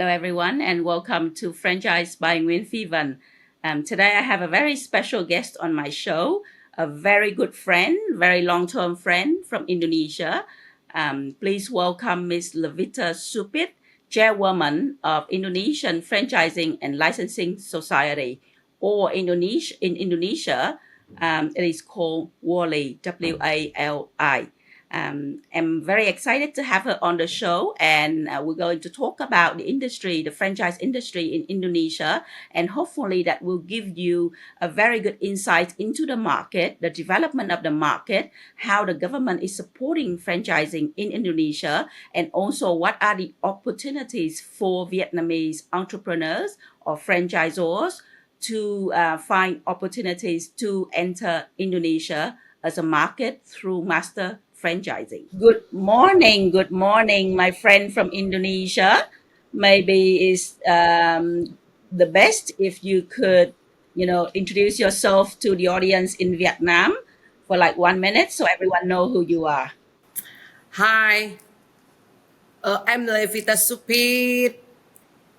Hello, everyone, and welcome to Franchise by Nguyen Phi Van. Today, I have a very special guest on my show, a very good friend, very long-term friend from Indonesia. Please welcome Ms. Levita Supit, Chairwoman of Indonesian Franchising and Licensing Society, or in Indonesia, it is called WALI, WALI. I'm very excited to have her on the show, and we're going to talk about the industry, the franchise industry in Indonesia, and hopefully that will give you a very good insight into the market, the development of the market, how the government is supporting franchising in Indonesia, and also what are the opportunities for Vietnamese entrepreneurs or franchisors to find opportunities to enter Indonesia as a market through master franchising. Good morning, my friend from Indonesia. Maybe is the best if you could, introduce yourself to the audience in Vietnam for like 1 minute so everyone know who you are. Hi, I'm Levita Supit.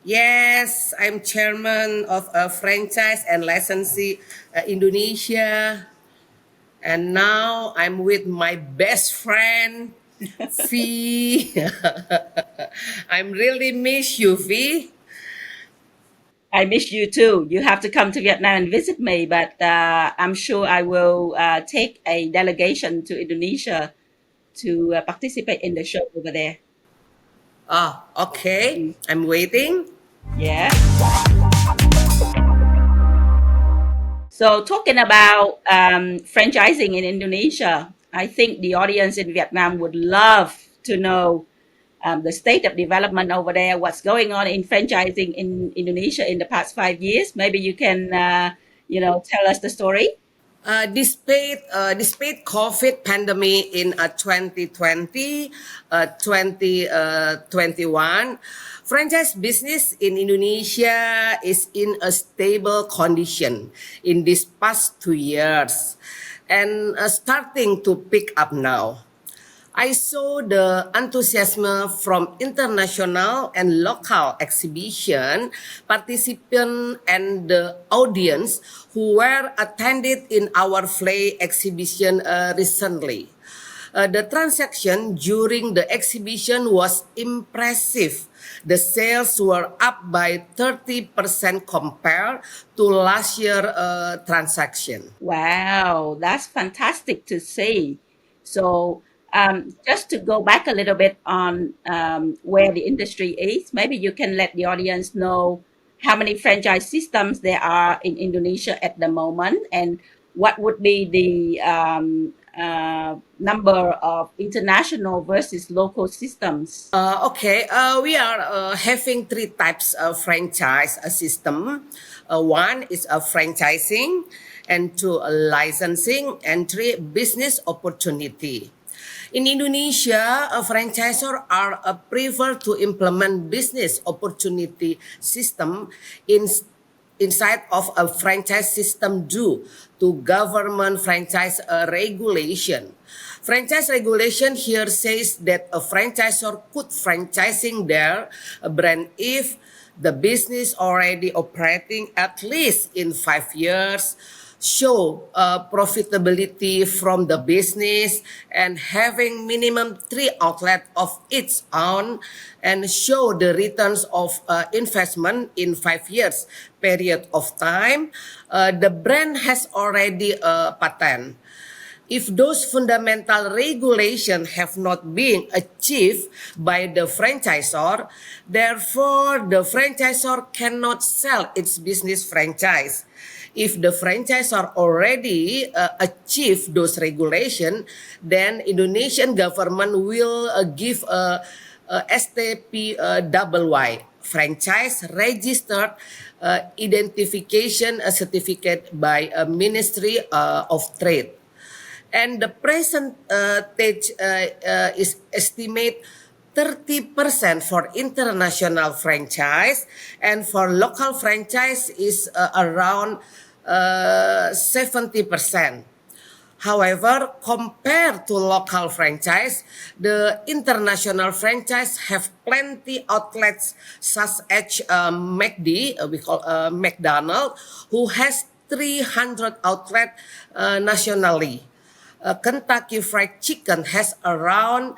Yes, I'm chairman of a franchise and licensee Indonesia. And now I'm with my best friend, Fee. I'm really miss you, Fee. I miss you too. You have to come to Vietnam and visit me, but I'm sure I will take a delegation to Indonesia to participate in the show over there. Oh, okay. Mm, I'm waiting. yeah. So, talking about franchising in Indonesia, I think the audience in Vietnam would love to know the state of development over there, what's going on in franchising in Indonesia in the past 5 years. Maybe you can, tell us the story. Despite COVID pandemic in 2020, 2021, franchise business in Indonesia is in a stable condition in these past 2 years and starting to pick up now. I saw the enthusiasm from international and local exhibition participants and the audience who were attended in our Flay exhibition recently. The transaction during the exhibition was impressive. The sales were up by 30% compared to last year transaction. Wow, that's fantastic to see. So, just to go back a little bit on where the industry is, maybe you can let the audience know how many franchise systems there are in Indonesia at the moment, and what would be the number of international versus local systems. We are having three types of franchise system. One is a franchising, and two a licensing, and three business opportunity. In Indonesia, a franchisor are prefer to implement business opportunity system in inside of a franchise system due to government franchise regulation. Franchise regulation here says that a franchisor could franchising their brand if the business already operating at least in 5 years, show profitability from the business and having minimum 3 outlet of its own, and show the returns of investment in 5 years period of time. The brand has already a patent. If those fundamental regulations have not been achieved by the franchisor, therefore the franchisor cannot sell its business franchise. If the franchisor already achieved those regulations, then Indonesian government will give a STP double Y, franchise registered identification certificate by a Ministry of Trade. And the percentage is estimate 30% for international franchise, and for local franchise is around 70%. However, compared to local franchise, the international franchise have plenty outlets such as McD, we call McDonald, who has 300 outlets nationally. Kentucky Fried Chicken has around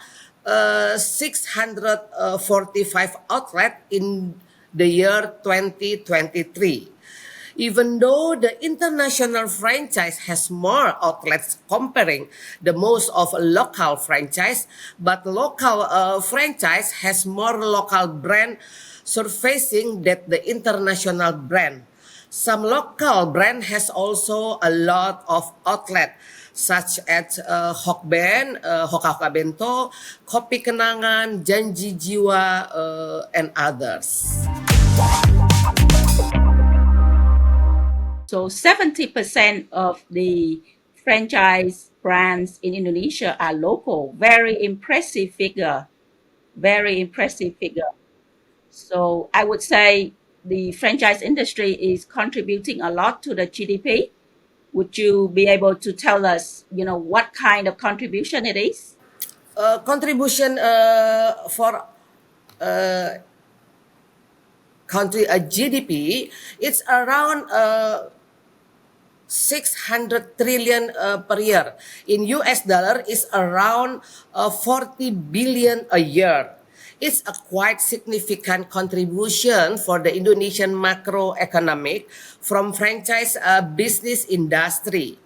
645 outlets in the year 2023. Even though the international franchise has more outlets comparing the most of a local franchise, but local franchise has more local brand surfacing that the international brand. Some local brand has also a lot of outlet such as Hokben, Hoka Bento, Kopi Kenangan, Janji Jiwa, and others. So 70% of the franchise brands in Indonesia are local. Very impressive figure. Very impressive figure. So I would say the franchise industry is contributing a lot to the GDP. Would you be able to tell us, what kind of contribution it is? Contribution for country GDP, it's around 600 trillion per year. In US dollar, is around 40 billion a year. It's a quite significant contribution for the Indonesian macroeconomic from franchise business industry.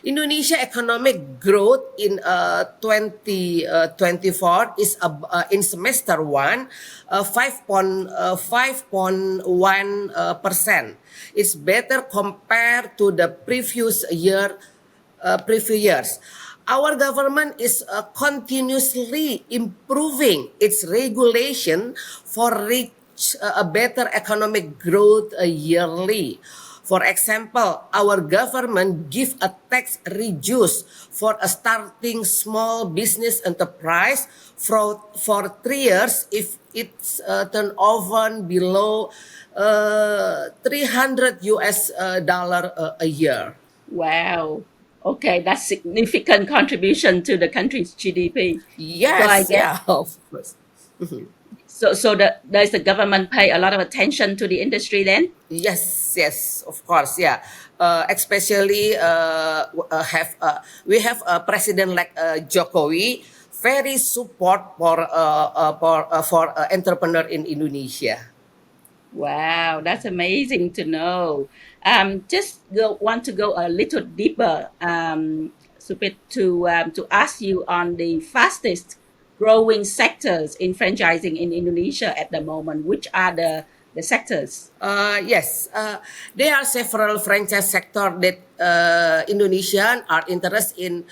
Indonesia economic growth in 2024 is in semester 1 5.1%. It's better compared to the previous years. Our government is continuously improving its regulation for reach a better economic growth yearly. For example, our government give a tax reduce for a starting small business enterprise for 3 years if it's turnover below 300 US dollar a year. Wow. Okay, that's significant contribution to the country's GDP. So I Yes, guess yeah, of course. does the government pay a lot of attention to the industry then? Yes, of course, yeah. Especially we have a president like Jokowi, very support for entrepreneur in Indonesia. Wow, that's amazing to know. Want to go a little deeper, Supit, to ask you on the fastest growing sectors in franchising in Indonesia at the moment. Which are the sectors? Yes, there are several franchise sector that Indonesian are interested in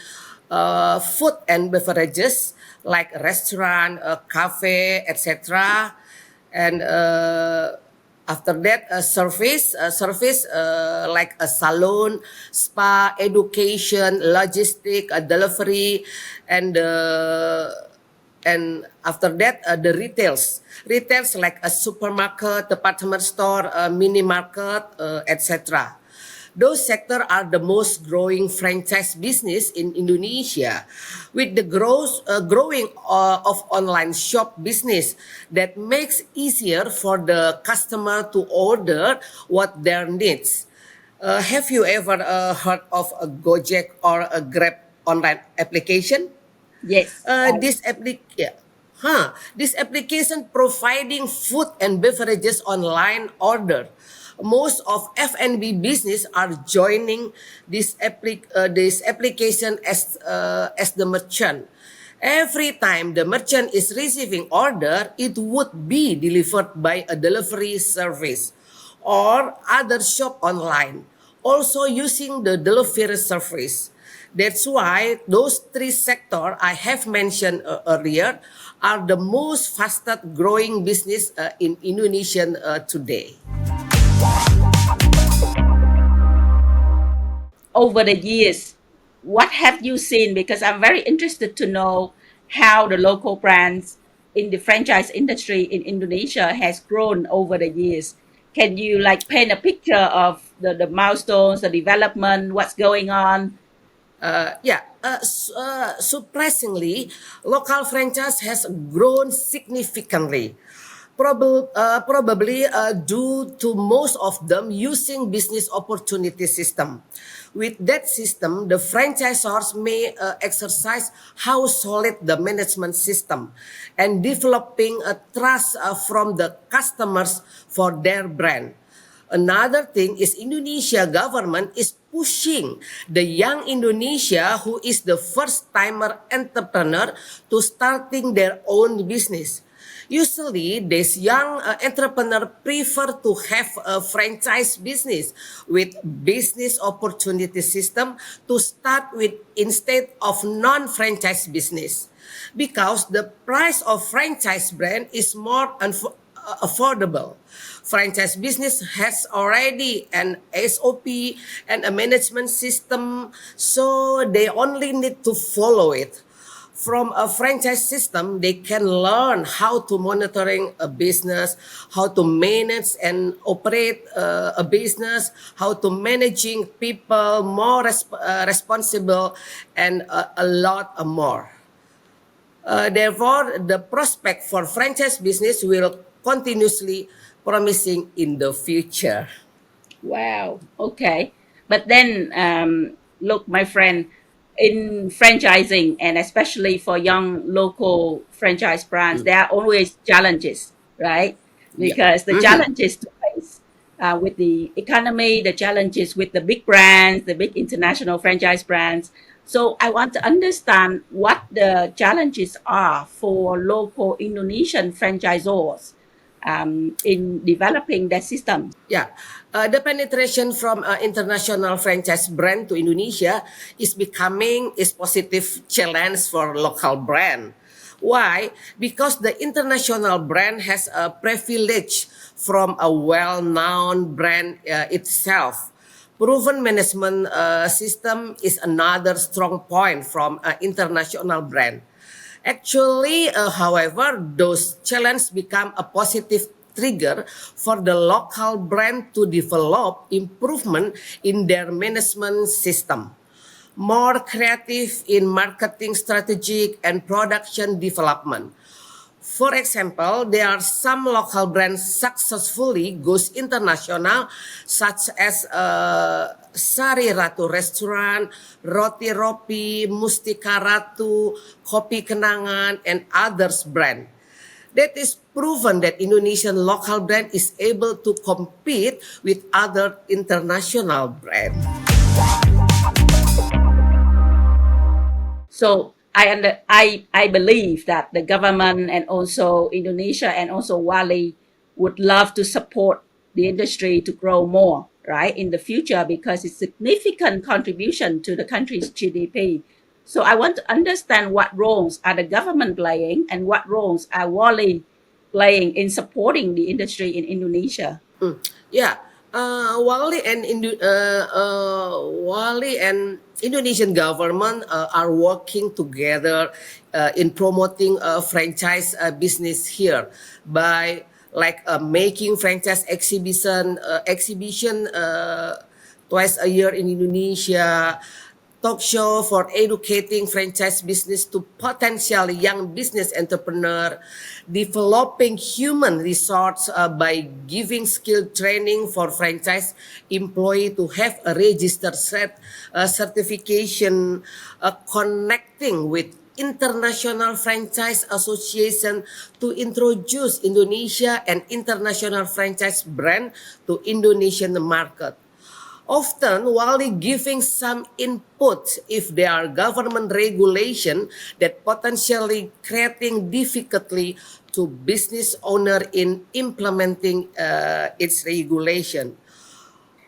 food and beverages like restaurant, cafe, etc. And after that, service like a salon, spa, education, logistic, delivery, and after that the retails like a supermarket, department store, mini market, etc. Those sectors are the most growing franchise business in Indonesia, with the growing of online shop business that makes easier for the customer to order what their needs. Have you ever heard of a Gojek or a Grab online application? Yes. This application providing food and beverages online order. Most of F&B business are joining this application as the merchant. Every time the merchant is receiving order, it would be delivered by a delivery service or other shop online, also using the delivery service. That's why those three sectors I have mentioned earlier are the most fastest growing business in Indonesia today. Over the years, what have you seen? Because I'm very interested to know how the local brands in the franchise industry in Indonesia has grown over the years. Can you paint a picture of the milestones, the development, what's going on? Surprisingly, local franchise has grown significantly, probably due to most of them using business opportunity system. With that system, the franchisors may exercise how solid the management system and developing a trust from the customers for their brand. Another thing is Indonesia government is pushing the young Indonesia who is the first timer entrepreneur to starting their own business. Usually, these young entrepreneur prefer to have a franchise business with business opportunity system to start with instead of non-franchise business because the price of franchise brand is more affordable. Franchise business has already an SOP and a management system, so they only need to follow it. From a franchise system, they can learn how to monitoring a business, how to manage and operate a business, how to managing people more responsible, and a lot more. Therefore, the prospect for franchise business will continuously promising in the future. Wow. Okay. But then, look, my friend, in franchising and especially for young local franchise brands, Mm. there are always challenges, right? Yeah. Because the Mhm. challenges to face with the economy, the challenges with the big brands, the big international franchise brands. So I want to understand what the challenges are for local Indonesian franchisors in developing their system. Yeah, the penetration from international franchise brand to Indonesia is becoming is positive challenge for local brand. Why? Because the international brand has a privilege from a well-known brand itself. Proven management system is another strong point from an international brand. Actually, however, those challenges become a positive trigger for the local brand to develop improvement in their management system, more creative in marketing strategic and production development. For example, there are some local brands successfully goes international, such as Sari Ratu Restaurant, Roti Ropi, Mustika Ratu, Kopi Kenangan, and others brand. That is proven that Indonesian local brand is able to compete with other international brand. So I believe that the government and also Indonesia and also Wali would love to support the industry to grow more, right, in the future because it's significant contribution to the country's GDP. So I want to understand what roles are the government playing and what roles are Wali playing in supporting the industry in Indonesia. Yeah, Wali and Indonesian government are working together in promoting franchise business here by like making franchise exhibition twice a year in Indonesia, talk show for educating franchise business to potential young business entrepreneur, developing human resource by giving skill training for franchise employee to have a registered certification, connecting with International Franchise Association to introduce Indonesia and international franchise brand to Indonesian market. Often, while giving some input if there are government regulation that potentially creating difficulty to business owner in implementing its regulation.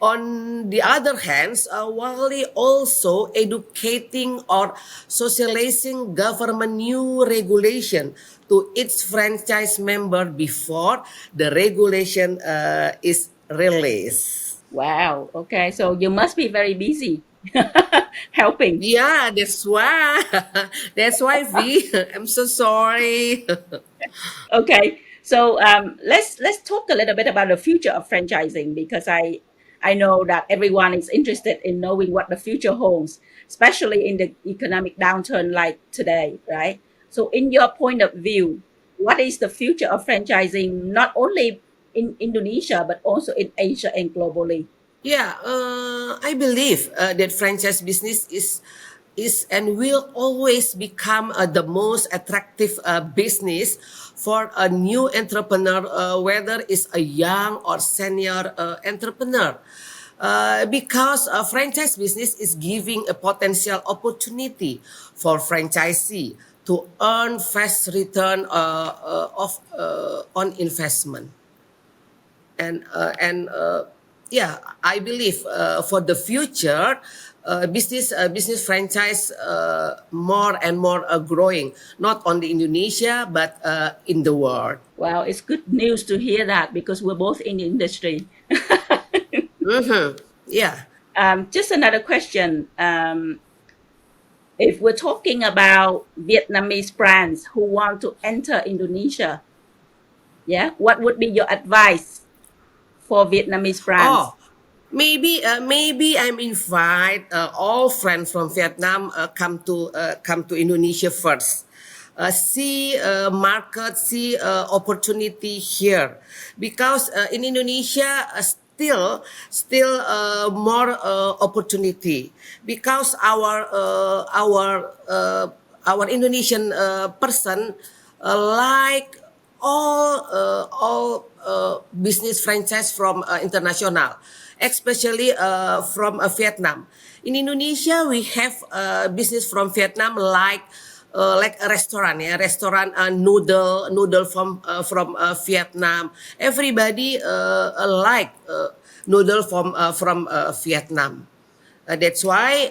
On the other hand, Wali also educating or socializing government new regulation to its franchise member before the regulation is released. Wow. Okay. So you must be very busy helping. Yeah, that's why. That's why V. I'm so sorry. Okay, so let's talk a little bit about the future of franchising because I I know that everyone is interested in knowing what the future holds, especially in the economic downturn like today, right? So, in your point of view, what is the future of franchising, not only in Indonesia, but also in Asia and globally? Yeah, I believe that franchise business is and will always become the most attractive business for a new entrepreneur, whether it's a young or senior entrepreneur. Because a franchise business is giving a potential opportunity for franchisee to earn fast return of on investment. And yeah, I believe for the future, business franchise more and more growing, not only Indonesia but in the world. Well, it's good news to hear that because we're both in the industry. Yeah. Just another question. If we're talking about Vietnamese brands who want to enter Indonesia, yeah, what would be your advice for Vietnamese brands? Oh, maybe I'm invite all friends from Vietnam come to Indonesia first. See market, see opportunity here, because in Indonesia still more opportunity, because our Indonesian person like all business franchise from international, especially from Vietnam. In Indonesia, we have business from Vietnam like a restaurant, yeah, restaurant noodle from Vietnam. Everybody like noodle from Vietnam. That's why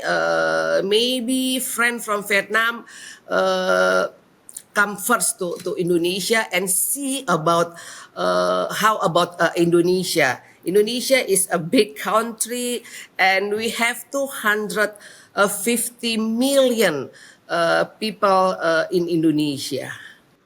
maybe friend from Vietnam come first to Indonesia and see about how about Indonesia. Indonesia is a big country, and we have 250 million people in Indonesia.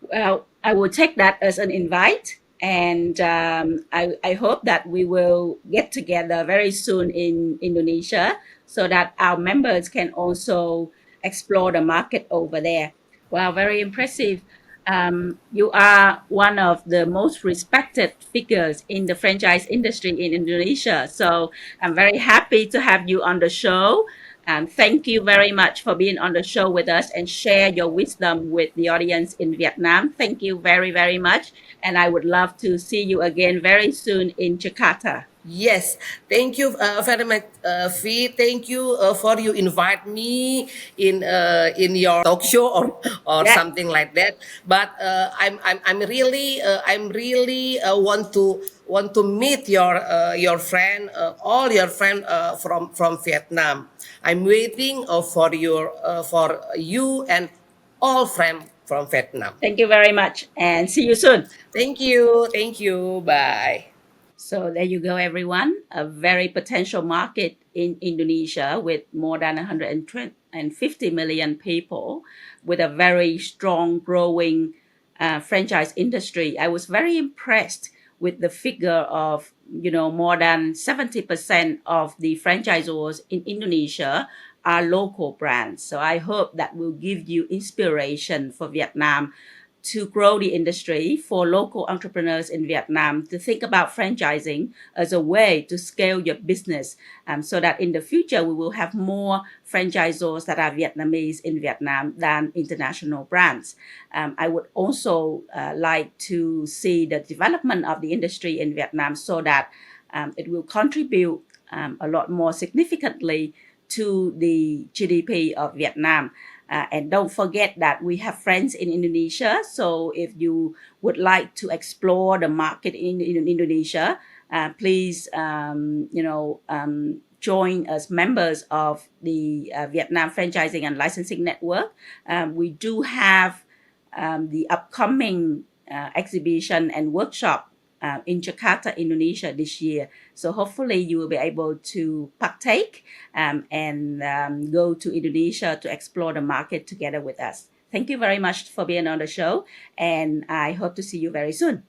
Well, I will take that as an invite. And I hope that we will get together very soon in Indonesia so that our members can also explore the market over there. Wow, very impressive. You are one of the most respected figures in the franchise industry in Indonesia. So I'm very happy to have you on the show. And thank you very much for being on the show with us and share your wisdom with the audience in Vietnam. Thank you very, very much. And I would love to see you again very soon in Jakarta. Yes, thank you very much, Fee. Thank you for you invite me in your talk show or Yeah, something like that. But I'm really want to meet your friend, all your friend from Vietnam. I'm waiting for you and all friend from Vietnam. thank you very much and see you soon. Thank you. Bye. So there you go, everyone. A very potential market in Indonesia with more than 150 million people, with a very strong, growing franchise industry. I was very impressed with the figure of, more than 70% of the franchisors in Indonesia are local brands. So I hope that will give you inspiration for Vietnam to grow the industry, for local entrepreneurs in Vietnam to think about franchising as a way to scale your business, so that in the future we will have more franchisors that are Vietnamese in Vietnam than international brands. I would also like to see the development of the industry in Vietnam so that it will contribute a lot more significantly to the GDP of Vietnam. And don't forget that we have friends in Indonesia. So if you would like to explore the market in Indonesia, please, join as members of the Vietnam Franchising and Licensing Network. We do have the upcoming exhibition and workshop in Jakarta, Indonesia this year. So hopefully you will be able to partake and go to Indonesia to explore the market together with us. Thank you very much for being on the show, and I hope to see you very soon.